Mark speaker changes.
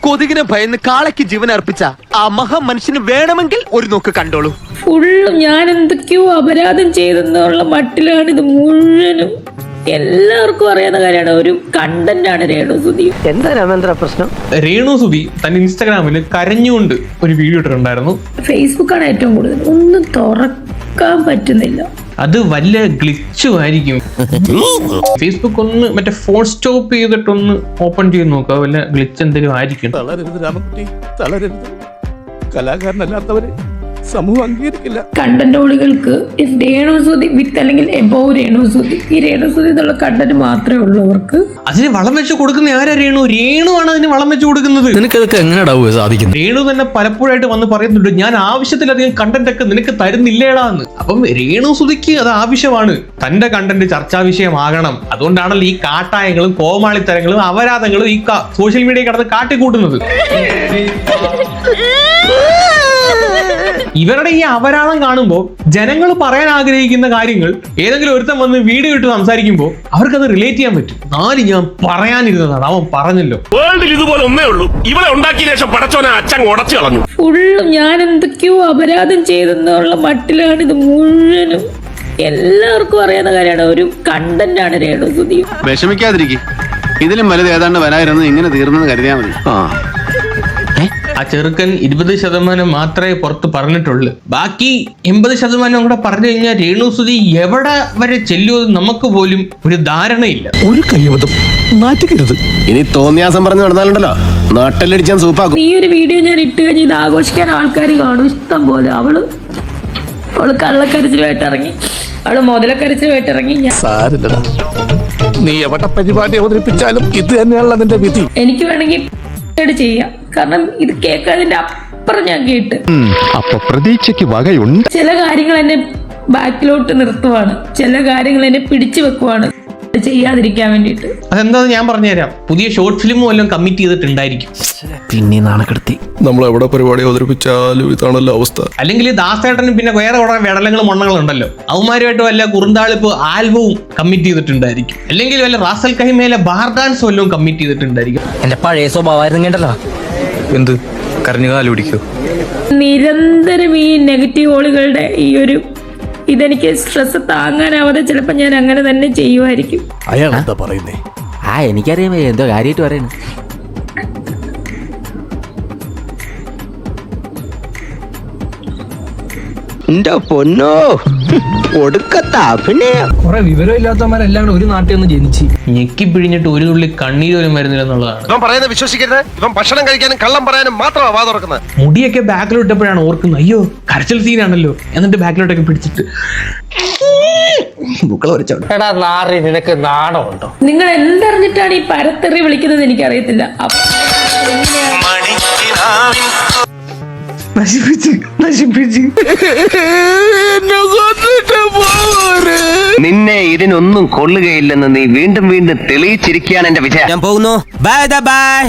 Speaker 1: കൊതുകിനെ ഭയന്ന് കാളയ്ക്ക് ജീവൻ അർപ്പിച്ച ആ മഹാ മനുഷ്യന് വേണമെങ്കിൽ ഒരു നോക്ക് കണ്ടോളൂ.
Speaker 2: ഫുള്ളും ഞാൻ എന്തൊക്കെയോ അപരാധം ചെയ്തെന്നുള്ള മട്ടിലാണ് ഇത് മുഴുവനും. എല്ലാവർക്കും അറിയാവുന്ന കാര്യമാണ്. ഒരു കണ്ടന്റ് ആണ് രേണുസുതി.
Speaker 3: എന്താ രാമേന്ദ്ര പ്രശ്നം?
Speaker 4: രേണുസുതി തന്റെ ഇൻസ്റ്റാഗ്രാമിൽ കരഞ്ഞുകൊണ്ട് ഒരു വീഡിയോ ഇട്ടിട്ടുണ്ടായിരുന്നു.
Speaker 2: ഫേസ്ബുക്കാണ് ഏറ്റവും കൂടുതൽ. ഒന്നും തുറക്കാൻ പറ്റുന്നില്ല.
Speaker 4: അത് വല്ല ഗ്ലിച്ചും ആയിരിക്കും. ഫേസ്ബുക്ക് ഒന്ന് മറ്റേ ഫോൺ സ്റ്റോപ്പ് ചെയ്തിട്ടൊന്ന് ഓപ്പൺ ചെയ്ത് നോക്കുക. വല്ല ഗ്ലിച്ച് എന്തെങ്കിലും ആയിരിക്കും.
Speaker 5: തളരരുത് രാമൻകുട്ടി, തളരരുത്. കലാകാരനല്ലാത്തവരെ സമൂഹം അംഗീകരിക്കില്ല.
Speaker 2: കണ്ടന്റ് ഓളികൾക്ക് രേണുസുതി വിത്ത് അല്ലെങ്കിൽ എബോവ് രേണുസുതി, ഈ രേണുസുതി എന്നുള്ള കണ്ടന്റ് മാത്രമേ ഉള്ളൂ അവർക്ക്.
Speaker 4: അതിന് വളം വെച്ച് കൊടുക്കുന്ന ആരാ? രേണു ആണ് അതിന് വളം വെച്ച് കൊടുക്കുന്നത്.
Speaker 6: നിനക്കതൊക്കെ എങ്ങനെയാ സാധിക്കുന്നത്?
Speaker 4: രേണു തന്നെ പലപ്പോഴായിട്ട് വന്ന് പറയുന്നുണ്ട്, ഞാൻ ആവശ്യത്തിലധികം കണ്ടന്റ് ഒക്കെ നിനക്ക് തരുന്നില്ലേടാന്ന്. അപ്പം രേണുസുതിക്ക് അത് ആവശ്യമാണ്. തന്റെ കണ്ടന്റ് ചർച്ചാ വിഷയമാകണം. അതുകൊണ്ടാണല്ലോ ഈ കാട്ടായങ്ങളും കോമാളിത്തരങ്ങളും അപരാധങ്ങളും ഈ സോഷ്യൽ മീഡിയ കടന്ന് കാട്ടിക്കൂട്ടുന്നത്. ഇവരുടെ ഈ അപരാധം കാണുമ്പോൾ ജനങ്ങൾ പറയാൻ ആഗ്രഹിക്കുന്ന കാര്യങ്ങൾ ഏതെങ്കിലും ഒരുത്തം വന്ന് വീഡിയോ ഇട്ട് സംസാരിക്കുമ്പോൾ അവർക്കത് റിലേറ്റ് ചെയ്യാൻ പറ്റും. നാല് ഞാൻ പറയാനിരുന്നതാണ്, അവൻ പറഞ്ഞല്ലോ.
Speaker 7: വേൾഡിൽ ഇതുപോലെ ഒന്നേ ഉള്ളൂ. ഇവളെ ഉണ്ടാക്കിയ ശേഷം പടച്ചോനെ അച്ഛൻ ഉടച്ചു കളഞ്ഞു.
Speaker 2: ഫുള്ളും ഞാൻ എന്തൊക്കെയോ അപരാധം ചെയ്തെന്നുള്ള മട്ടിലാണ് ഇത് മുഴുവനും. എല്ലാവർക്കും അറിയാവുന്ന കാര്യമാണ്. ഒരു കണ്ടന്റ് ആണ് രേണുസുതി.
Speaker 8: വിഷമിക്കാതിരിക്കും. ഇതിലും വലുത് ഏതാണ്ട് വരായിരുന്നു. ഇങ്ങനെ തീർന്നെന്ന് കരുതിയാൽ മതി.
Speaker 4: ആ ചെറുക്കൻ 20% മാത്രമേ പുറത്ത് പറഞ്ഞിട്ടുള്ളൂ. ബാക്കി 80% കൂടെ പറഞ്ഞു കഴിഞ്ഞാൽ രേണുസുതി എവിടെ വരെ ചെല്ലുമെന്ന് നമുക്ക് പോലും ഒരു ധാരണയില്ല.
Speaker 5: ഒരു കയ്യബദ്ധം നാറ്റിക്കരുത്.
Speaker 8: ഇനി തോന്നിയാസം പറഞ്ഞു നടന്നാലുണ്ടല്ലോ നാട്ടിലടിച്ചാൻ സൂപ്പാക്കും.
Speaker 2: ഈ ഒരു വീഡിയോ ഞാൻ ഇട്ട് കഴിഞ്ഞ് ഇത് ആഘോഷിക്കാൻ ആൾക്കാർ കാണും ഇഷ്ടം പോലെ. അവള് കള്ളക്കരച്ചിലുമായിട്ട് ഇറങ്ങി, അവള് മുതലക്കരച്ചിലുമായിട്ട് ഇറങ്ങി.
Speaker 5: സാരില്ലടാ, നീ എവിടെ പരിപാടി അവതരിപ്പിച്ചാലും ഇത് തന്നെയാണല്ലോ അതിന്റെ വിധി.
Speaker 2: എനിക്ക് വേണമെങ്കിൽ ചെയ്യാം, കാരണം ഇത് കേൾക്കാതിന്റെ അപ്പുറം ഞാൻ കേട്ട്.
Speaker 6: അപ്പൊ പ്രതീക്ഷയ്ക്ക് വകയുണ്ട്.
Speaker 2: ചില കാര്യങ്ങൾ എന്നെ ബാക്കിലോട്ട് നിർത്തുവാണ്, ചില കാര്യങ്ങൾ എന്നെ പിടിച്ചു വെക്കുവാണ് ചെയ്യാതിരിക്കാൻ വേണ്ടിട്ട്.
Speaker 4: അതെന്താന്ന് ഞാൻ പറഞ്ഞുതരാം. പുതിയ ഷോർട്ട് ഫിലിം വല്ലതും കമ്മിറ്റ് ചെയ്തിട്ടുണ്ടായിരിക്കും.
Speaker 6: പിന്നെ നാണക്കെടുത്തി.
Speaker 5: നമ്മൾ എവിടെ പരിപാടി അവതരിപ്പിച്ചാലും ഇതാണല്ലോ അവസ്ഥ.
Speaker 4: അല്ലെങ്കിൽ ദാസേട്ടനും പിന്നെ വേറെ കുറെ വെടലങ്ങളും മണ്ണങ്ങളും ഉണ്ടല്ലോ, അവന്മാരുമായിട്ട് വല്ല കുറുന്താളിപ്പ് ആൽബവും കമ്മിറ്റ് ചെയ്തിട്ടുണ്ടായിരിക്കും. അല്ലെങ്കിൽ വല്ല റാസൽ കഹിമയിലെ ബാർ ഡാൻസ് വല്ലതും കമ്മിറ്റ് ചെയ്തിട്ടുണ്ടായിരിക്കും.
Speaker 3: എന്റെ പഴയ സ്വഭാവമായിരുന്നു കേട്ടല്ലോ.
Speaker 6: എന്ത് കരഞ്ഞു കാല് പിടിക്കോ?
Speaker 2: നിരന്തരം ഈ നെഗറ്റീവ് ഓളുകളുടെ ഈ ഒരു ഇതെനിക്ക് സ്ട്രെസ് താങ്ങാനാവാതെ ചിലപ്പോൾ ഞാൻ അങ്ങനെ തന്നെ ചെയ്യുമായിരിക്കും.
Speaker 5: അയാൾ എന്താ പറയുന്നേ?
Speaker 3: എനിക്കറിയാം എന്തോ കാര്യമായിട്ട് പറയുന്നു.
Speaker 1: എന്റെ പൊന്നോ, ഒടുക്കത്ത അഭിനയം.
Speaker 6: കുറെ വിവരമില്ലാത്തവന്മാരെല്ലാം കൂടെ ഒരു നാട്ടിൽ ഒന്ന് ജനിച്ച്
Speaker 4: ഞെക്കി പിഴിഞ്ഞിട്ട് ഒരു തുള്ളി കണ്ണീരോലും വരുന്നില്ല എന്നുള്ളതാണ്.
Speaker 8: ഇവൻ പറയുന്നത് വിശ്വസിക്കരുത്. ഇവൻ ഭക്ഷണം കഴിക്കാനും കള്ളം പറയാനും മാത്രമാണ് വാ തുറക്കുന്നത്.
Speaker 4: മുടിയൊക്കെ ബാക്കിലോട്ടപ്പോഴാണ് ഓർക്കുന്നത്, അയ്യോ കരച്ചിൽ സീനാണല്ലോ. എന്നിട്ട് ബാക്കിലോട്ടൊക്കെ പിടിച്ചിട്ട്
Speaker 3: എടാ നാറി, നിനക്ക് നാണമുണ്ടോ?
Speaker 2: നിങ്ങൾ എന്തറിഞ്ഞിട്ടാണ് ഈ പരത്തെറി വിളിക്കുന്നത് എനിക്കറിയത്തില്ല.
Speaker 8: നിന്നെ ഇതിനൊന്നും കൊള്ളുകയില്ലെന്ന് നീ വീണ്ടും വീണ്ടും തെളിയിച്ചിരിക്കുകയാണ് എന്റെ വിജയം.
Speaker 3: ഞാൻ പോകുന്നു. Bye bye.